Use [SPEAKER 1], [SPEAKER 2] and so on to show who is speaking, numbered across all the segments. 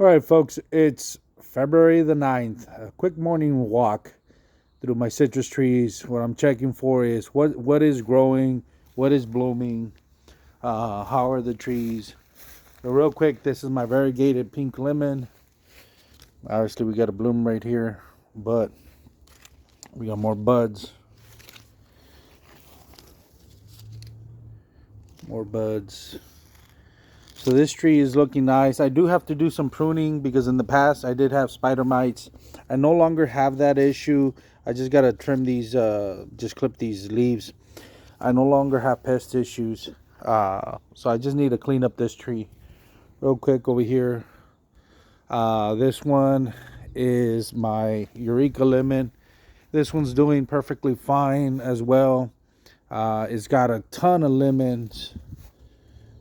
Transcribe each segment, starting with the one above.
[SPEAKER 1] All right, folks, it's February the 9th. A quick morning walk through my citrus trees. What I'm checking for is what is growing, what is blooming, how are the trees. So real quick, this is my variegated pink lemon. Obviously, we got a bloom right here, but we got more buds. More buds. So this tree is looking nice. I do have to do some pruning because in the past I did have spider mites. I no longer have that issue. I just gotta trim these, just clip these leaves. I no longer have pest issues. So I just need to clean up this tree real quick over here. This one is my Eureka lemon. This one's doing perfectly fine as well. It's got a ton of lemons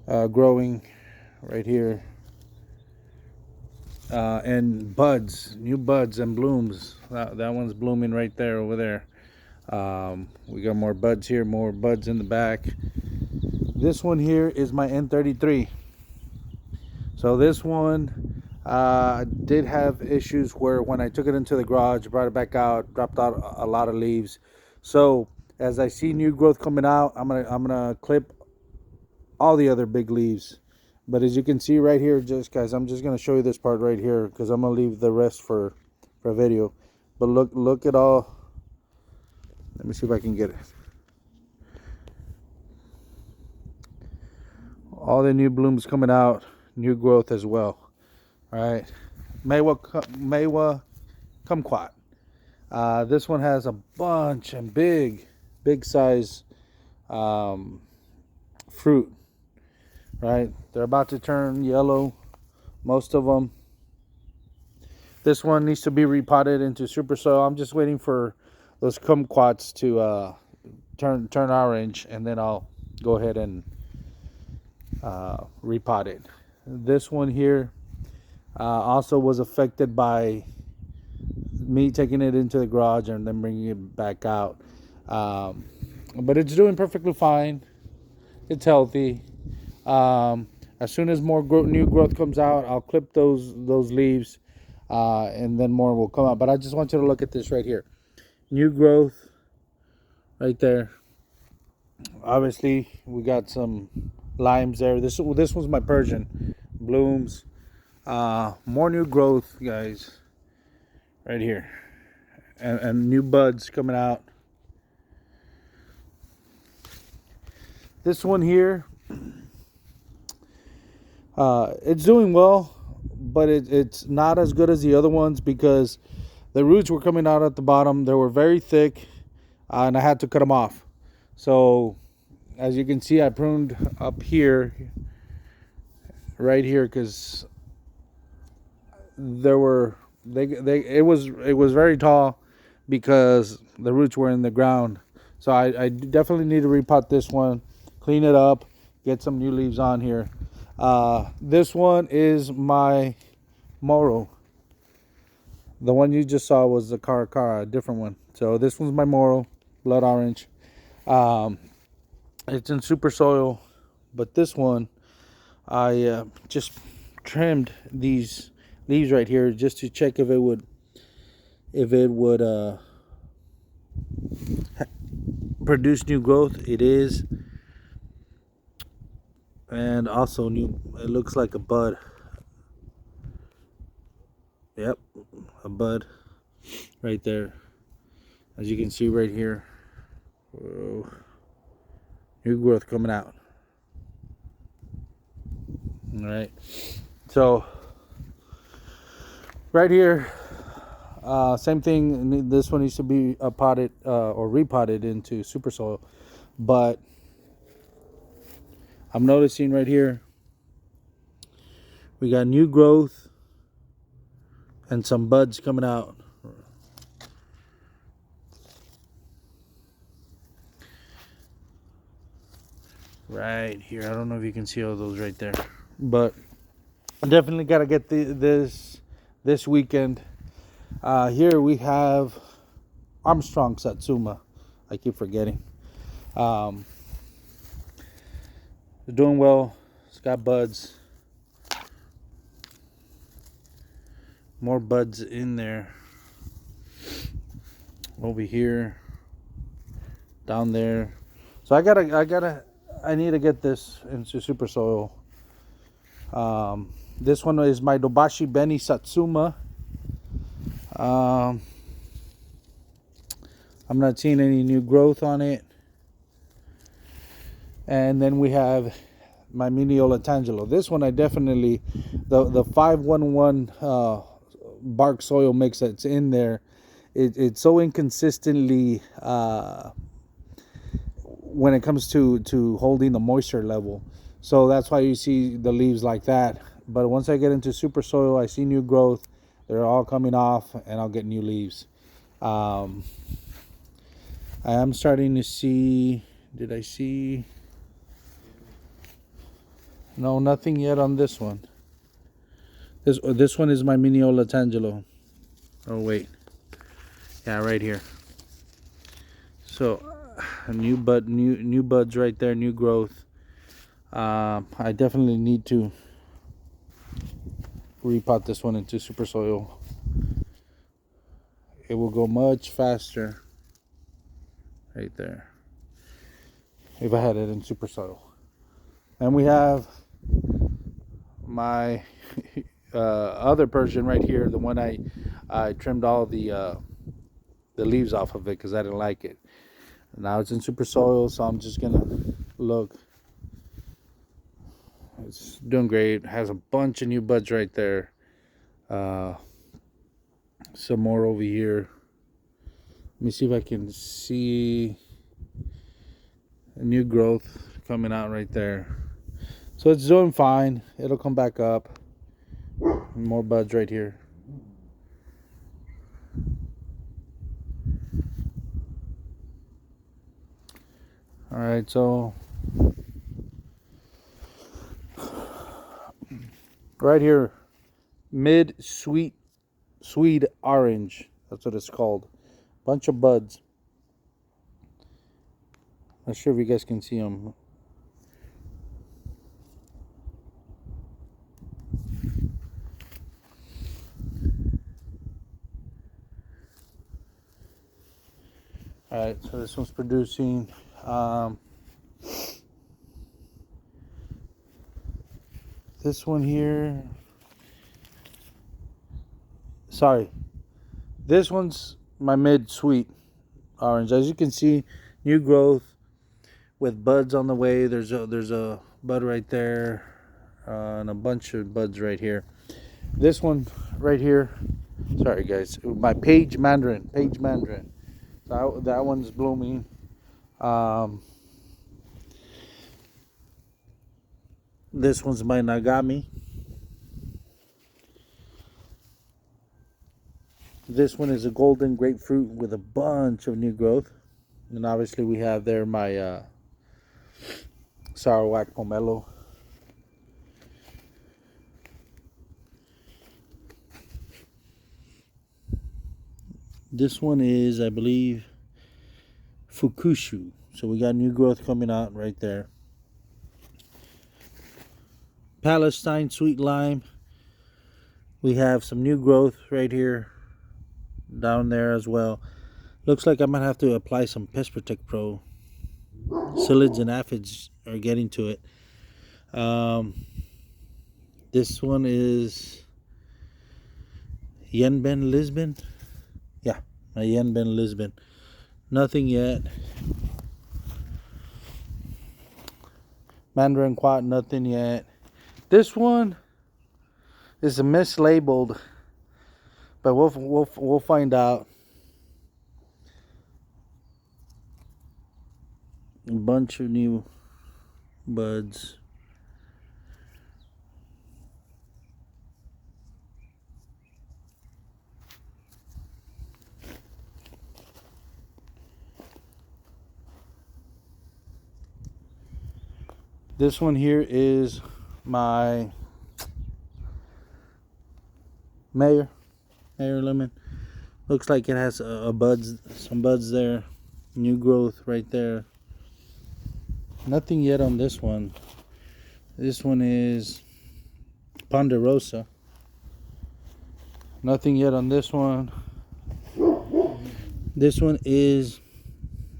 [SPEAKER 1] growing right here. And buds, new buds and blooms. That one's blooming right there over there. We got more buds here, more buds in the back. This one here is my N33. So this one did have issues where when I took it into the garage, brought it back out, dropped out a lot of leaves. So as I see new growth coming out, I'm gonna clip all the other big leaves. But as you can see right here, just guys, I'm just gonna show you this part right here because I'm gonna leave the rest for a video. But look at all. Let me see if I can get it. All the new blooms coming out, new growth as well. All right, Maywa kumquat. This one has a bunch and big size fruit. Right, they're about to turn yellow, most of them. This one needs to be repotted into super soil. I'm just waiting for those kumquats to turn orange, and then I'll go ahead and repot it. This one here also was affected by me taking it into the garage and then bringing it back out. But it's doing perfectly fine. It's healthy. As soon as more new growth comes out, I'll clip those leaves, and then more will come out. But I just want you to look at this right here. New growth right there. Obviously, we got some limes there. This was my Persian. Blooms. More new growth, guys. Right here. And new buds coming out. This one here, it's doing well, but it's not as good as the other ones because the roots were coming out at the bottom. They were very thick, and I had to cut them off. So as you can see, I pruned up here, right here, because there were it was very tall because the roots were in the ground. So I definitely need to repot this one, clean it up, get some new leaves on here. This one is my Moro. The one you just saw was the Caracara, a different one. So this one's my Moro, blood orange. It's in super soil, but this one I just trimmed these leaves right here just to check if it would produce new growth. It is. And also new, it looks like a bud. Yep, a bud right there, as you can see right here. Whoa. New growth coming out. All right, so right here, same thing. This one needs to be potted or repotted into super soil, but I'm noticing right here we got new growth and some buds coming out. Right here, I don't know if you can see all those right there, but I definitely got to get this weekend. Here we have Armstrong Satsuma. I keep forgetting. They're doing well. It's got buds. More buds in there. Over here. Down there. So I need to get this into super soil. This one is my Dobashi Beni Satsuma. I'm not seeing any new growth on it. And then we have my Mineola Tangelo. This one I definitely, the 511 bark soil mix that's in there, it's so inconsistently when it comes to holding the moisture level. So that's why you see the leaves like that. But once I get into super soil, I see new growth. They're all coming off and I'll get new leaves. I am starting to see, did I see? No, nothing yet on this one. This one is my Mineola Tangelo. Oh wait, yeah, right here. So a new buds right there, new growth. I definitely need to repot this one into super soil. It will go much faster right there if I had it in super soil. And we have my other Persian right here, the one I trimmed all the leaves off of it because I didn't like it. Now it's in super soil, so I'm just gonna look. It's doing great. Has a bunch of new buds right there. Some more over here. Let me see if I can see a new growth coming out right there. So it's doing fine. It'll come back up. More buds right here. All right, so right here, mid sweet Swede orange. That's what it's called. Bunch of buds. Not sure if you guys can see them. All right, so this one's producing. This one here. Sorry, this one's my mid sweet orange. As you can see, new growth with buds on the way. There's a bud right there, and a bunch of buds right here. This one right here. Sorry guys, my Page Mandarin. So that one's blooming. This one's my Nagami. This one is a golden grapefruit with a bunch of new growth. And obviously we have there my Sarawak Pomelo. This one is, I believe, Fukushu. So we got new growth coming out right there. Palestine Sweet Lime. We have some new growth right here. Down there as well. Looks like I might have to apply some Pest Protect Pro. Psyllids and aphids are getting to it. This one is Yenben Lisbon. Yeah, my Yenben Lisbon. Nothing yet. Mandarin Quat, nothing yet. This one is mislabeled, but we'll find out. A bunch of new buds. This one here is my Mayor Lemon. Looks like it has some buds there. New growth right there. Nothing yet on this one. This one is Ponderosa. Nothing yet on this one. This one is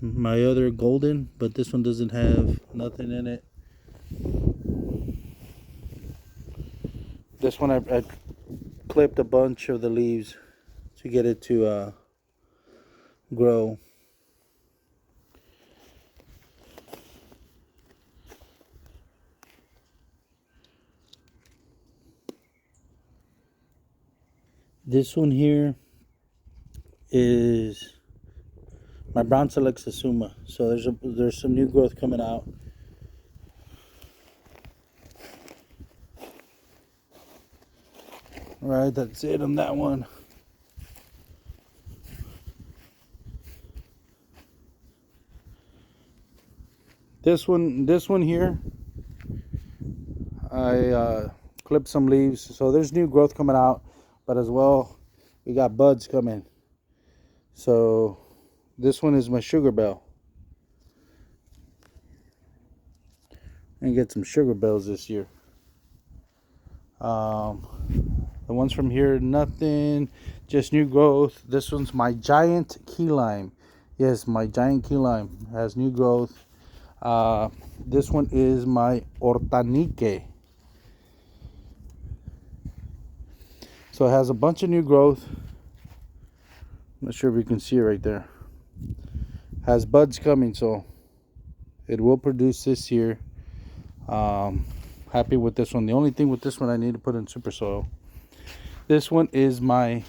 [SPEAKER 1] my other golden, but this one doesn't have nothing in it. This one I clipped a bunch of the leaves to get it to grow. This one here is my brown select Satsuma. So there's some new growth coming out. All right, that's it on that one. This one here, I clipped some leaves, so there's new growth coming out, but as well, we got buds coming. So this one is my sugar bell. And get some sugar bells this year. The ones from here, nothing, just new growth. This one's my giant key lime. Yes, my giant key lime has new growth. This one is my Hortanique. So it has a bunch of new growth. I'm not sure if you can see it right there. Has buds coming, so it will produce this year. Happy with this one. The only thing with this one, I need to put in super soil. This one is my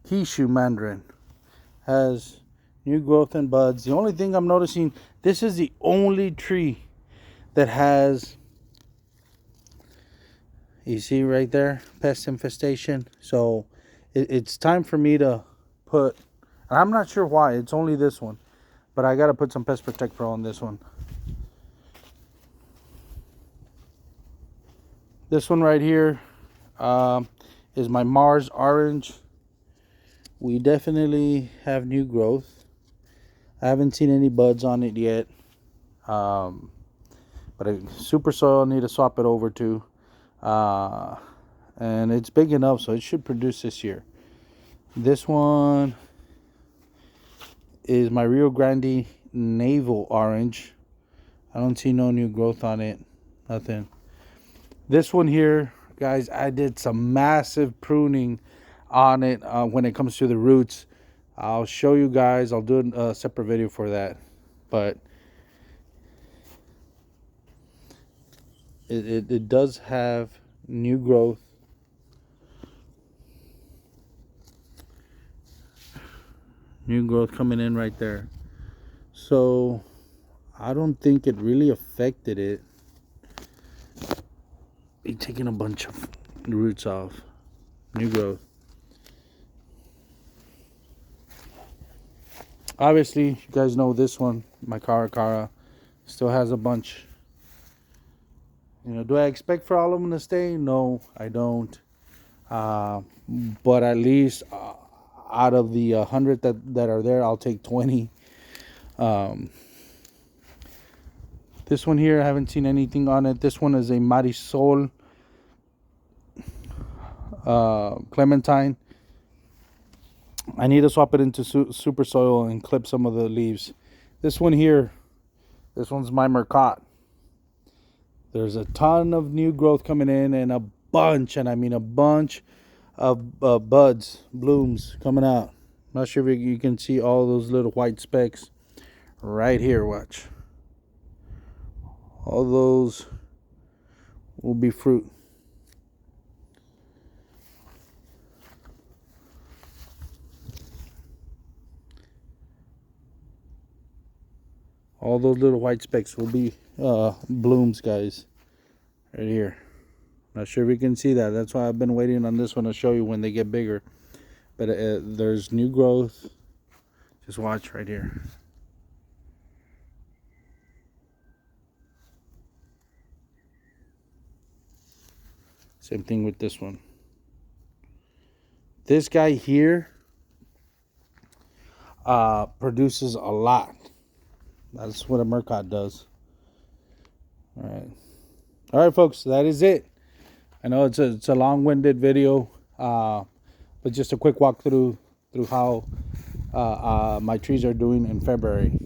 [SPEAKER 1] Kishu mandarin. Has new growth and buds. The only thing I'm noticing, this is the only tree that has, you see right there, pest infestation. So it's time for me to put, and I'm not sure why, it's only this one, but I got to put some Pest Protect Pro on this one. This one right here is my Mars Orange. We definitely have new growth. I haven't seen any buds on it yet. But super soil, I need to swap it over to. And it's big enough, so it should produce this year. This one is my Rio Grande Navel Orange. I don't see no new growth on it. Nothing. This one here, guys, I did some massive pruning on it when it comes to the roots. I'll show you guys. I'll do a separate video for that. But it does have new growth. New growth coming in right there. So I don't think it really affected it. Be taking a bunch of roots off. New growth. Obviously, you guys know this one, my Caracara, still has a bunch. You know, do I expect for all of them to stay? No, I don't. But at least out of the 100 that are there, I'll take 20. This one here, I haven't seen anything on it. This one is a Marisol Clementine. I need to swap it into super soil and clip some of the leaves. This one here, this one's my Mercat. There's a ton of new growth coming in and a bunch, and I mean a bunch of buds, blooms coming out. I'm not sure if you can see all those little white specks right here. Watch. All those will be fruit. All those little white specks will be blooms, guys. Right here. Not sure if you can see that. That's why I've been waiting on this one to show you when they get bigger. But there's new growth. Just watch right here. Same thing with this one. This guy here produces a lot. That's what a Mercat does. All right, folks, that is it. I know it's a long-winded video, but just a quick walkthrough through how my trees are doing in February.